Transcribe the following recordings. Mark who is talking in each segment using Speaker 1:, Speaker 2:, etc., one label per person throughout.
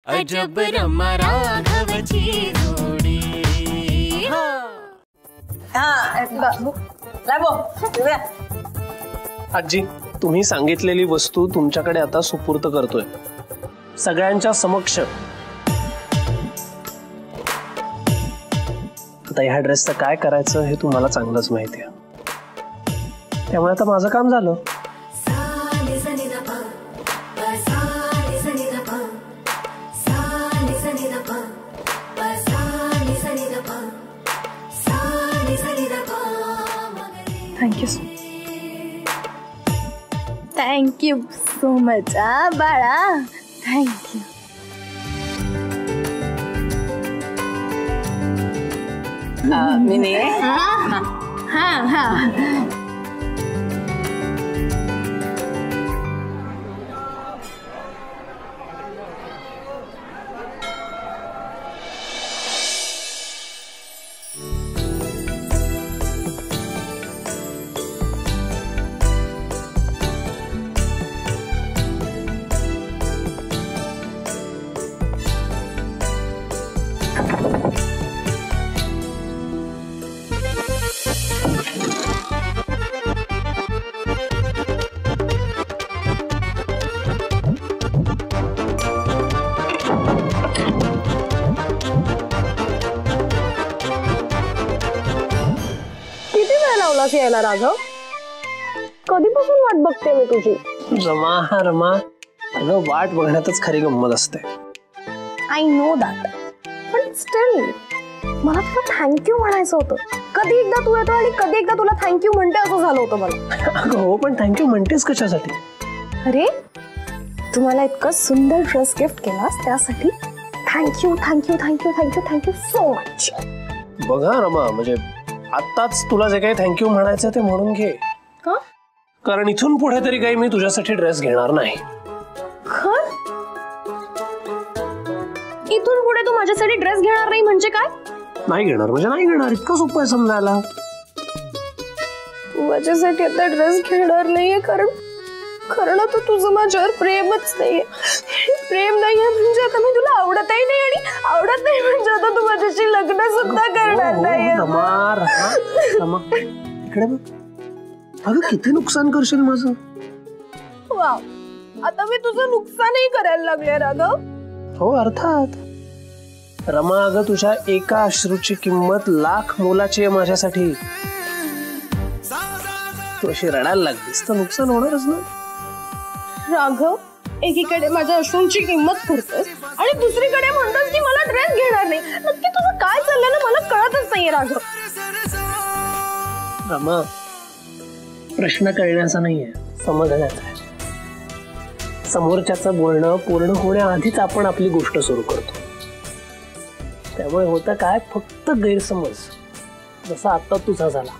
Speaker 1: अजब रमा राघवची जोडी।
Speaker 2: आजी, तुम्ही सांगितलेली वस्तू तुमच्याकडे आता सुपूर्त करतोय सगळ्यांच्या समक्ष। आता ह्या ड्रेसचं काय करायचं हे तुम्हाला चांगलंच माहिती आहे, त्यामुळे आता माझं काम झालं।
Speaker 3: थँक यू सो मच बाळा, थँक यू।
Speaker 4: मिनी
Speaker 3: यायला राघव, कधीपासून वाट बघते मी तुझी।
Speaker 2: रमा अगं, वाट बघण्यातच खरी गंमत असते।
Speaker 3: आय नो दॅट, पण स्टिल मला तुला थँक्यू म्हणायचं होतं। कधी एकदा तू येतो आणि कधी एकदा तुला थँक्यू म्हणते असं झालं होतं मला।
Speaker 2: अगं हो, पण थँक्यू म्हणतेस कशासाठी?
Speaker 3: अरे तू मला इतकं सुंदर ड्रेस गिफ्ट केलास त्यासाठी thank you thank you thank you thank you thank you so much.
Speaker 2: बघा रमा, म्हणजे आताच तुला जे काही थँक्यू म्हणायचं ते म्हणून घे।
Speaker 3: का?
Speaker 2: कारण इथून पुढे तरी काही मी तुझ्यासाठी ड्रेस घेणार नाही।
Speaker 3: इथून पुढे तू माझ्यासाठी ड्रेस घेणार नाही म्हणजे काय?
Speaker 2: नाही घेणार म्हणजे नाही घेणार, इतकं सोपं आहे समजायला।
Speaker 3: तू माझ्यासाठी आता ड्रेस घेणार नाहीये कारण आता तुझं माझ्यावर प्रेमच नाहीये। प्रेम नाहीये म्हणजे आता मी तुला आवडतही नाही, आणि आवडत नाही म्हणजे आता तू माझ्याशी लग्न सुद्धा करणार नाहीये।
Speaker 2: इकडे बघ, अगं किती नुकसान करशील माझं।
Speaker 3: वाव, आता मी तुझं नुकसानही करायला लागले राघव।
Speaker 2: हो अर्थात रमा, अगं तुझ्या एका अश्रूची किंमत लाख मोलाची आहे माझ्यासाठी। तू अशी रडायला लागलीस तर नुकसान होणारच ना
Speaker 3: राघव। एकीकडे माझ्या अश्रूंची किंमत करतोस आणि दुसरीकडे म्हणतोस की मला ड्रेस घेणार नाही। नक्की तुझं काय चाललंय ना मला कळतच नाहीये राघव।
Speaker 2: रमा, प्रश्न कळण्याचा नाहीये, समजण्याचा आहे। समोरच्याचं बोलणं पूर्ण होण्याआधीच आपण आपली गोष्ट सुरू करतो, त्यामुळे होतं काय, फक्त गैरसमज, जसा आता तुझा झाला।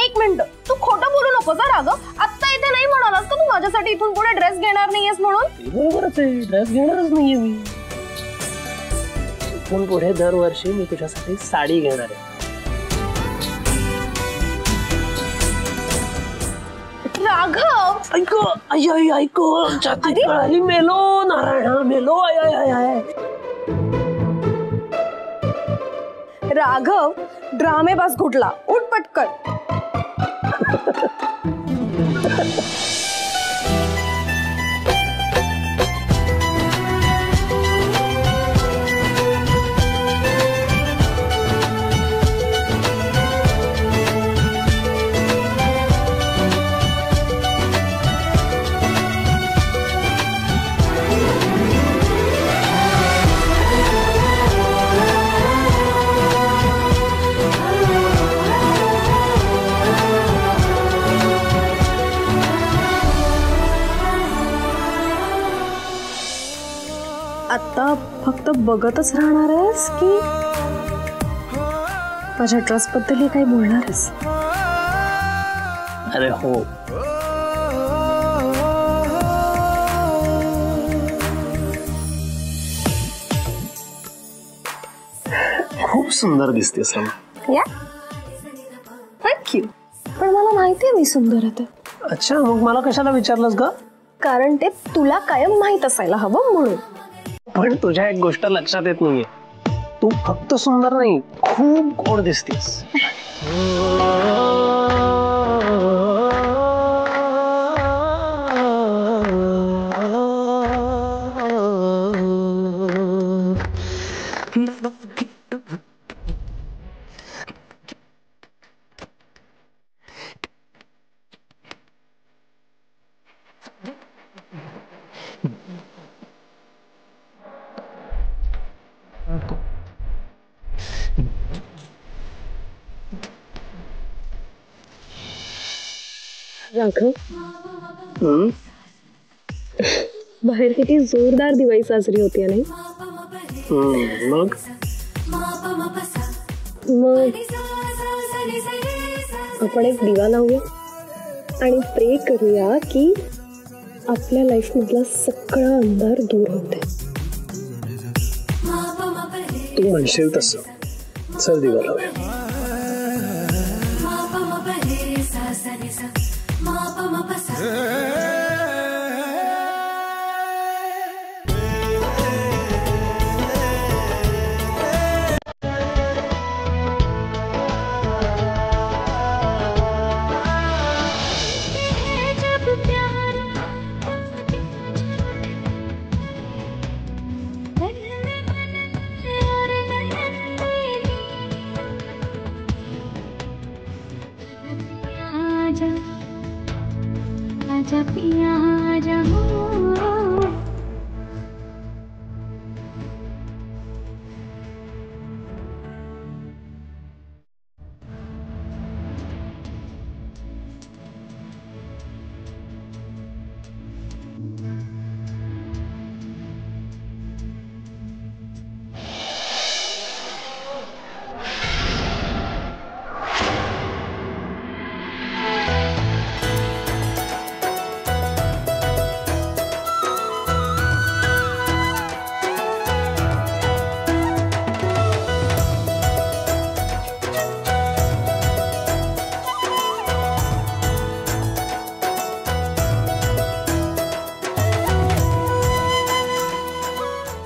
Speaker 3: एक मिनिट, तू खोटं बोलू नकोस राघव। आता इथे नाही म्हणालास का तू माझ्यासाठी इथून पुढे ड्रेस घेणार नाहीयेस म्हणून?
Speaker 2: बरोबरच आहे, ड्रेस घेणारच नाहीये मी। इथून पुढे दरवर्षी मी तुझ्यासाठी साडी घेणार आहे।
Speaker 3: राघव
Speaker 2: ऐको, ऐको, छाती कळाली, मेलो नारायणा, मेलो।
Speaker 3: राघव, ड्रामेबाज कुठला, उठ पटकन। आता फक्त बघतच राहणार आहेस की माझ्या ड्रेस बद्दल काही बोलणार आहेस?
Speaker 2: अरे हो, खूप सुंदर दिसतेस रमा।
Speaker 3: या, थँक्यू। पण मला माहिती आहे मी सुंदर आहे।
Speaker 2: अच्छा, मग मला कशाला विचारलंस ग?
Speaker 3: कारण ते तुला कायम माहित असायला हवं म्हणून।
Speaker 2: पण तुझ्या एक गोष्ट लक्षात येत नाहीये, तू फक्त सुंदर नाही, खूप गोड दिसतेस.
Speaker 3: राघव, बाहेर किती जोरदार दिवाळी साजरी होती नाही?
Speaker 2: मग
Speaker 3: आपण एक दिवा लावूया आणि प्रे करूया की आपल्या लाईफ मधला सगळा अंधार दूर होते.
Speaker 2: तू म्हणशील तसं. चल दिवा लावूया.
Speaker 1: आजा पिया आजा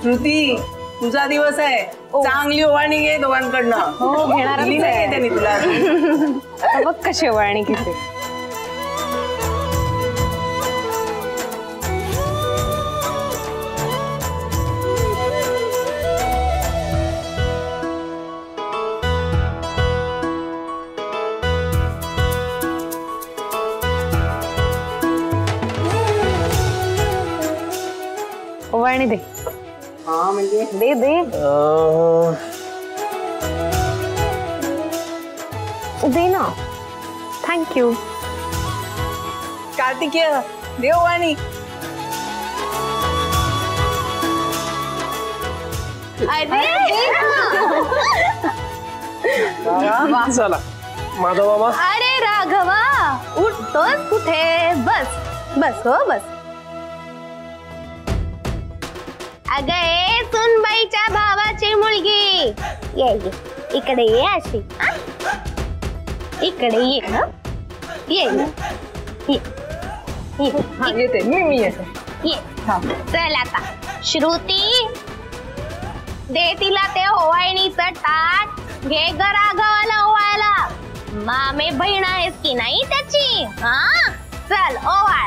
Speaker 4: श्रुती, तुझा दिवस आहे, चांगली ओवाळणी घे दोघांकडनं.
Speaker 3: हो, घेणार
Speaker 4: दिली नाही त्यांनी तुला.
Speaker 3: बघ कशी ओवाळणी घेते. ओवाळणी दे.
Speaker 4: हा म्हणजे
Speaker 3: दे दे दे ना. थँक्यू.
Speaker 4: कार्तिकेय, दे ओवाळणी.
Speaker 2: चला माधव मामा.
Speaker 3: अरे राघवा, उठतोस कुठे? बस बस हो बस. अगं सुनबाईच्या भावाची मुलगी, ये ये इकडे ये. अशी इकडे ये. ये
Speaker 4: येते मी येते.
Speaker 3: ये. चल आता श्रुती, दे तिला ते ओवाळणीचं ताट. घे ग राघवाला ओवाळायला. मामे बहीण आहेस की नाही त्याची? हा चल ओवाळ.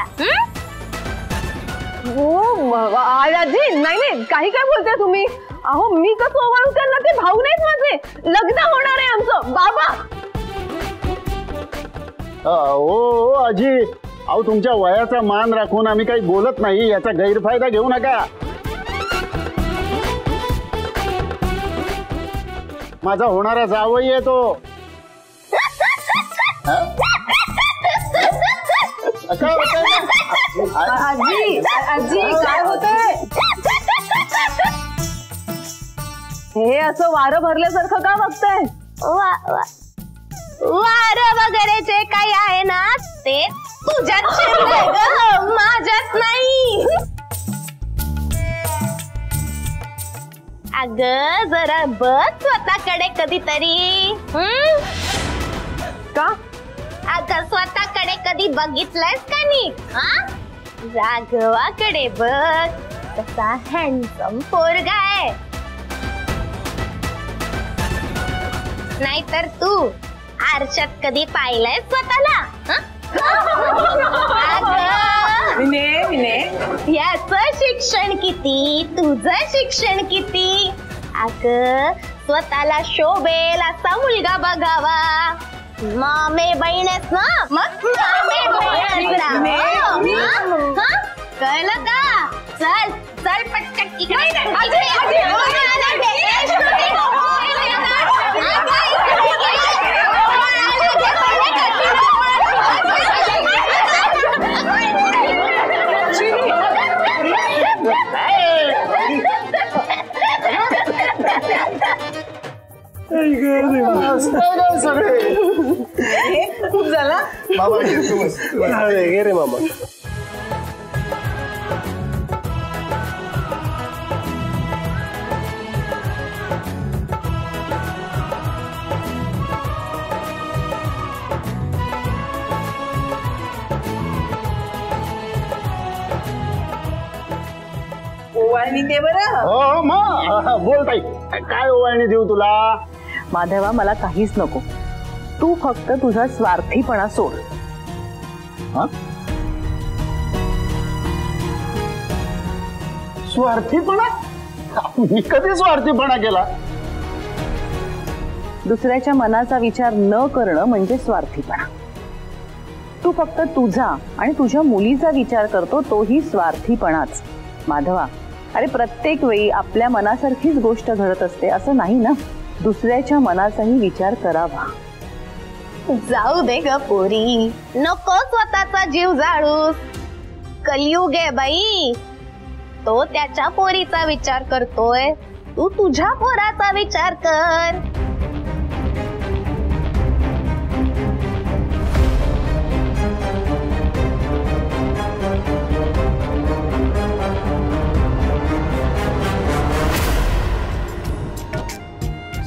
Speaker 5: हो आजी, नाही नाही काही काय बोलताय तुम्ही? अहो मी कसं ओवाळू त्यांना? ते भाऊ नाहीत माझे. लग्न होणार आहे आमचं. बाबा
Speaker 6: ओ आजी, अहो तुमच्या वयाचा मान राखून आम्ही काही बोलत नाही, याचा गैरफायदा घेऊ नका. माझा होणारा जावई आहे तो.
Speaker 5: आजी आजी काय होतंय? हे असं वारं भरल्यासारखं का बघताय?
Speaker 3: वारं वगैरे जे काही आहे ना ते तुझ्यात शिरलंय ग, माझ्यात नाही. अगं जरा बघ स्वतःकडे कधीतरी.
Speaker 5: का?
Speaker 3: अगं स्वतःकडे कधी बघितलंयस का नी? राघवाकडे बघ. कसा हँडसम पोरगा आहे. नाहीतर तू आरशात कधी पाहिलंय स्वतःला? याचं शिक्षण किती, तुझं शिक्षण किती? अगं स्वतःला शोभेल असा मुलगा बघावा. मामे बहिणच ना, मग मामे बहिण कळलं का? चल चल पटकन इकडे.
Speaker 4: खूप झाला
Speaker 2: गे रे मामा.
Speaker 4: ओवाळणी दे बरं.
Speaker 6: हो मग बोल ताई, काय ओवाळणी देऊ तुला?
Speaker 5: माधवा, मला काहीच नको. तू फक्त तुझा स्वार्थीपणा सोड.
Speaker 6: हा? स्वार्थीपणा? मी कधी स्वार्थीपणा केला?
Speaker 5: दुसऱ्याच्या मनाचा विचार न करणं म्हणजे स्वार्थीपणा. तू फक्त तुझा आणि तुझ्या मुलीचा विचार करतो, तोही स्वार्थीपणाच. माधवा, अरे प्रत्येक वेळी आपल्या मनासारखीच गोष्ट घडत असते असं नाही ना. दुसऱ्याच्या मनाचाही विचार करावा.
Speaker 3: जाऊ दे ग पोरी, नको स्वतःचा जीव जाळूस. कलियुग आहे बाई. तो त्याच्या पोरीचा विचार करतोय, तू तुझ्या पोराचा विचार कर.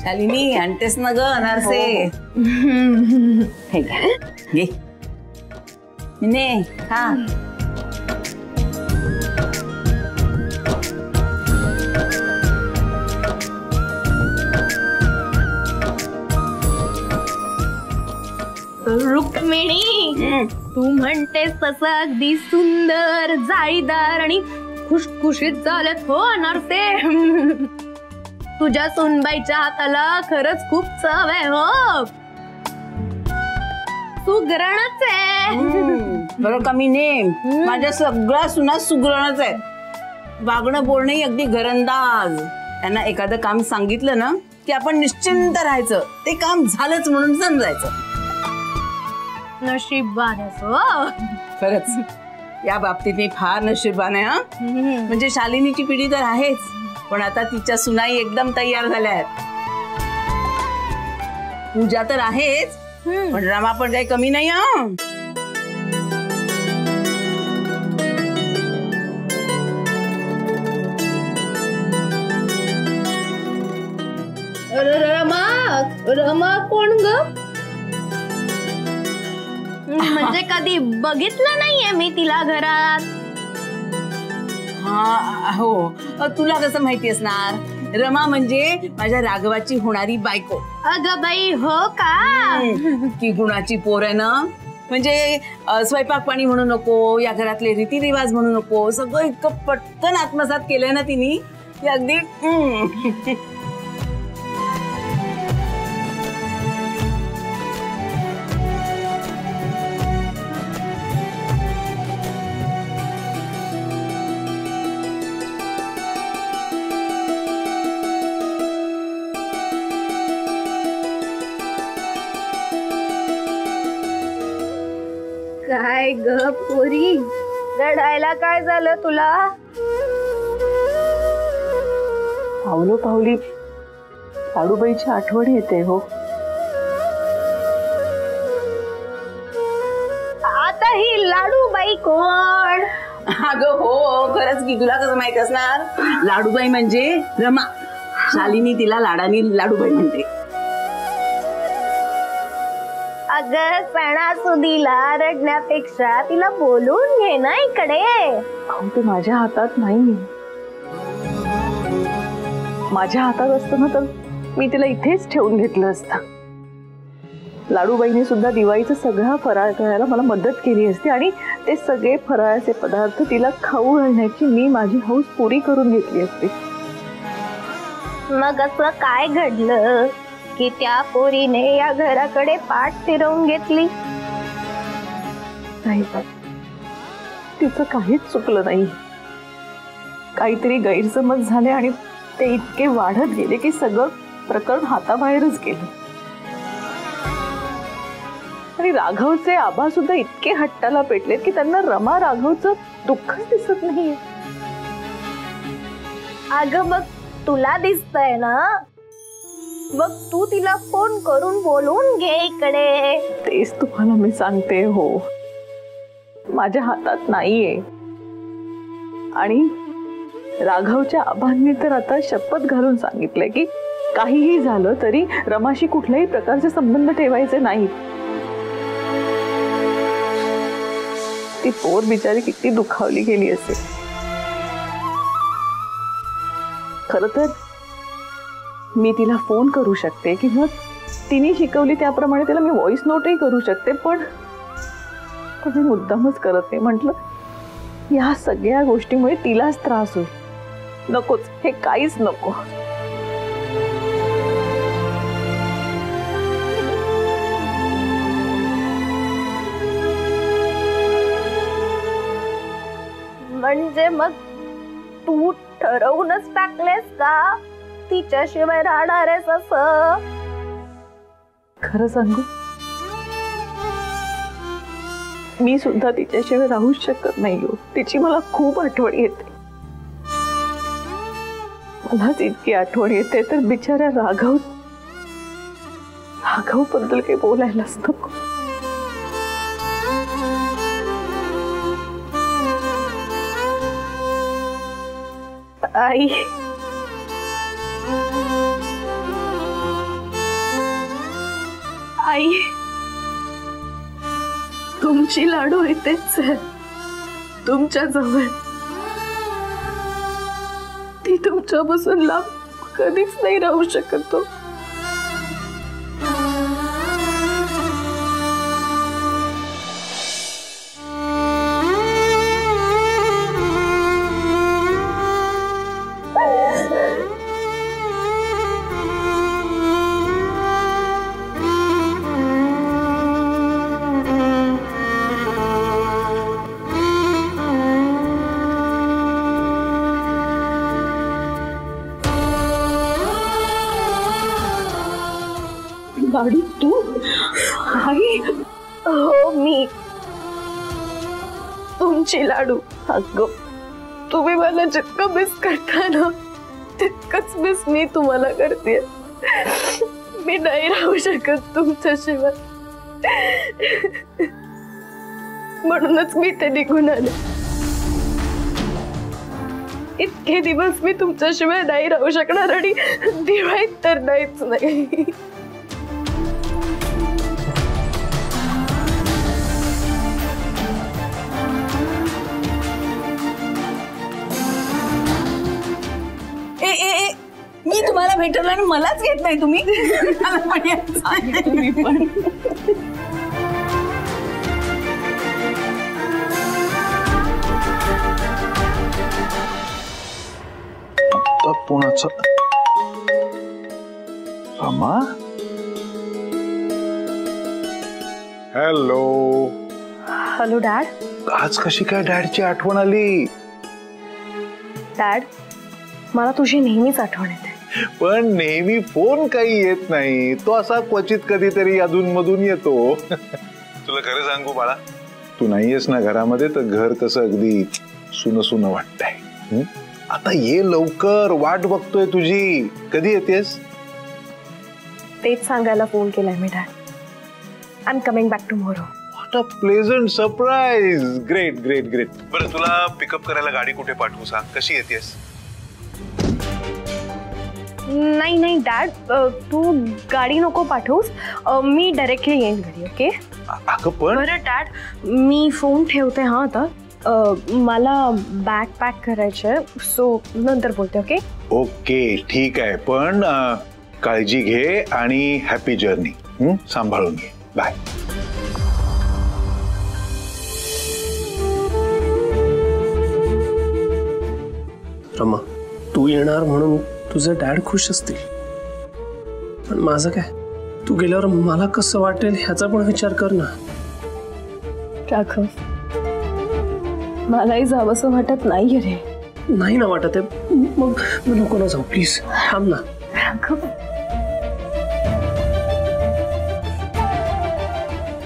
Speaker 4: शालिनी आणतेस ना ग अनारसे.
Speaker 5: हे घे.
Speaker 4: घे मिने खा.
Speaker 3: रुक्मिणी, तू म्हणतेस तसं अगदी सुंदर, जाळीदार आणि खुशखुशीत झालेत हो अनारसे. तुझ्या सुनबाईच्या हाताला खरंच खूप चव आहे हो. सुगरणच आहे.
Speaker 4: बरं का मिने, माझ्या सगळ्या सुना सुगरणच आहेत. वागणं बोलणंही अगदी घरंदाज. त्यांना एखादं काम सांगितलं ना की आपण निश्चिंत राहायचं, ते काम झालंच म्हणून समजायचं.
Speaker 3: नशीबवान आहेस हो.
Speaker 4: खरंच या बाबतीत मी फार नशीबवान आहे. हा म्हणजे शालिनीची पिढी तर आहेच, पण आता तिच्या सुनाई एकदम तयार झाल्या आहेत. पूजा तर आहेच, पण रमा पण काही कमी नाही.
Speaker 3: रमा कोण ग? म्हणजे कधी बघितलं नाहीये मी तिला घरात.
Speaker 4: हा हो, तुला कसं माहिती असणार? रमा म्हणजे माझ्या राघवाची होणारी बायको.
Speaker 3: अगं बाई, हो का?
Speaker 4: की गुणाची पोर आहे ना. म्हणजे स्वयंपाक पाणी म्हणू नको, या घरातले रीतिरिवाज म्हणू नको, सगळं इतकं पटकन आत्मसात केलंय ना तिने, की अगदी
Speaker 3: काय ग पोरी, रडायला काय झालं तुला?
Speaker 5: पावलो पावली लाडूबाईची आठवण येते हो.
Speaker 3: आता ही लाडूबाई कोण?
Speaker 4: अगं हो, खरंच की. तुला कसं माहित असणार? लाडूबाई म्हणजे रमा. शालिनी तिला लाडानी लाडूबाई म्हणते.
Speaker 3: अगं सणासुदीला रडण्यापेक्षा तिला बोलून घे ना इकडे.
Speaker 5: ते माझ्या हातात नाही. माझ्या हातात असतं ना तर मी तिला इथेच ठेवून घेतलं असतं. लाडूबाईंनी सुद्धा दिवाळीचा सगळा फराळ करायला मला मदत केली असती आणि ते सगळे फराळाचे पदार्थ तिला खाऊ घालण्याची मी माझी हौस पुरी करून घेतली असती.
Speaker 3: मग असं काय घडलं की त्या पोरीने या घराकडे पाठ फिरवून घेतली?
Speaker 5: नाही, तिचं काहीच चुकलं नाही. काहीतरी गैरसमज झाले आणि ते इतके वाढत गेले की सगळं प्रकरण हाताबाहेरच गेलं. आणि राघवचे आबा सुद्धा इतके हट्टाला पेटलेत की त्यांना रमा राघवचं दुःखच दिसत नाहीये.
Speaker 3: अगं बघ, तुला दिसतंय ना, मग तू तिला फोन करून बोलून घे इकडे.
Speaker 5: तेच तुम्हाला मी सांगते हो, माझ्या हातात नाहीये. आणि राघवच्या आबांनी तर आता शपथ घालून सांगितलंय की काहीही झालं तरी रमाशी कुठल्याही प्रकारचे संबंध ठेवायचे नाहीत. ती पोर बिचारी किती दुखावली गेली असेल. खरं तर मी तिला फोन करू शकते किंवा तिने शिकवली त्याप्रमाणे तिला मी व्हॉइस नोटही करू शकते, पण मी मुद्दामच करत नाही. म्हटलं या सगळ्या गोष्टीमुळे तिलाच त्रास होईल. नकोच, हे काहीच नको.
Speaker 3: म्हणजे मग तू ठरवूनच टाकलेस का तिच्याशिवाय राहणार आहेस असं?
Speaker 5: खरं सांगू, मी सुद्धा तिच्याशिवाय राहूच शकत नाही हो. तिची मला खूप आठवण येते. मलाच इतकी आठवण येते तर बिचाऱ्या राघव बद्दल काही बोलायलाच नको.
Speaker 3: आई, आई, तुमची लाडू इथेच आहे, तुमच्या जवळ. ती तुमच्यापासून लांब कधीच नाही राहू शकत तो. लाडू तू? आई? हो, मी तुमची लाडू.
Speaker 5: अगं,
Speaker 3: तुम्ही मला जितकं मिस करता ना तितकंच मिस मी तुम्हाला करते. मी नाही राहू शकत तुमच्याशिवाय, म्हणूनच मी ते निघून आले. इतके दिवस मी तुमच्याशिवाय नाही राहू शकणार आणि दिवाळीत तर नाहीच नाही.
Speaker 4: मी तुम्हाला भेटलं आणि मलाच घेत नाही तुम्ही.
Speaker 5: मी पण
Speaker 7: पुण्याचं रमा. हॅलो.
Speaker 3: Hello dad.
Speaker 7: आज कशी काय डॅडची आठवण आली?
Speaker 3: डॅड, मला तुझी नेहमीच आठवण येते.
Speaker 7: पण नेहमी फोन काही येत नाही, तो असा क्वचित कधीतरी अधून मधून येतो. तुला खरं सांगू बाळा, तू नाहीयेस ना घरामध्ये तर घर कसं अगदी सुन सुन वाटतंय. आता ये लवकर, वाट बघतोय तुझी. कधी येतेस?
Speaker 3: तेच सांगायला फोन केलाय मी dad. I am coming back tomorrow.
Speaker 7: What a pleasant surprise. Great great great. बरं, तुला पिकअप करायला गाडी कुठे पाठवू सांग? कशी येतेस?
Speaker 3: नाही नाही डॅड, तू गाडी नको पाठवूस, मी डायरेक्टली येईन घरी. ओके?
Speaker 7: अगं पण
Speaker 3: बरं डॅड, मी फोन ठेवते. हा, आता मला बॅग पॅक करायचे सो नंतर बोलते. ओके
Speaker 7: ओके ठीक आहे, पण काळजी घे आणि हॅपी जर्नी. सांभाळून घे. बाय.
Speaker 2: रमा, तू येणार म्हणून तुझे डॅड खुश असतील, पण माझं काय? तू गेल्यावर मला कसं वाटेल ह्याचा पण विचार कर ना.
Speaker 3: राघव, मलाही जावंसं वाटत नाहीये रे.
Speaker 2: नाही ना वाटत आहे, मग नको ना जाऊ, प्लीज थांब ना.
Speaker 3: राघव,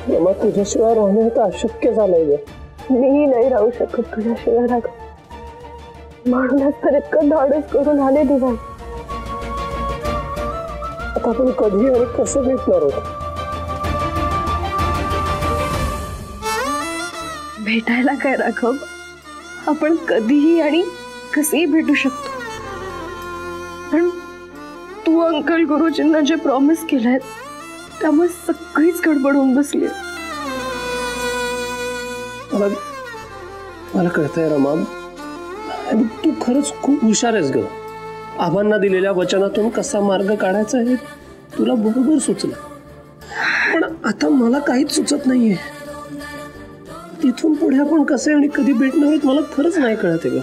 Speaker 2: रमा, तुझ्याशिवाय राहणं तर अशक्य झालंय ग.
Speaker 3: मीही नाही राहू शकत तुझ्याशिवाय राघव. म्हणूनच तर इतकं धाडस करून आले दिवाळी.
Speaker 2: आता आपण कधी आणि कसं भेटणार आहोत?
Speaker 3: भेटायला काय राघव, आपण कधीही आणि कसेही भेटू शकतो. पण तू अंकल गुरुजींना जे प्रॉमिस केलंय त्यामुळे सगळीच गडबड होऊन बसली.
Speaker 2: मला कळतंय रमा, तू खरंच खूप हुशार आहेस ग. आबांना दिलेल्या वचनातून कसा मार्ग काढायचा हे तुला बरोबर सुचलं, पण आता मला काहीच सुचत नाहीये. तिथून पुढे आपण कसे आणि कधी भेटणार आहोत मला खरंच नाही कळत आहे ग.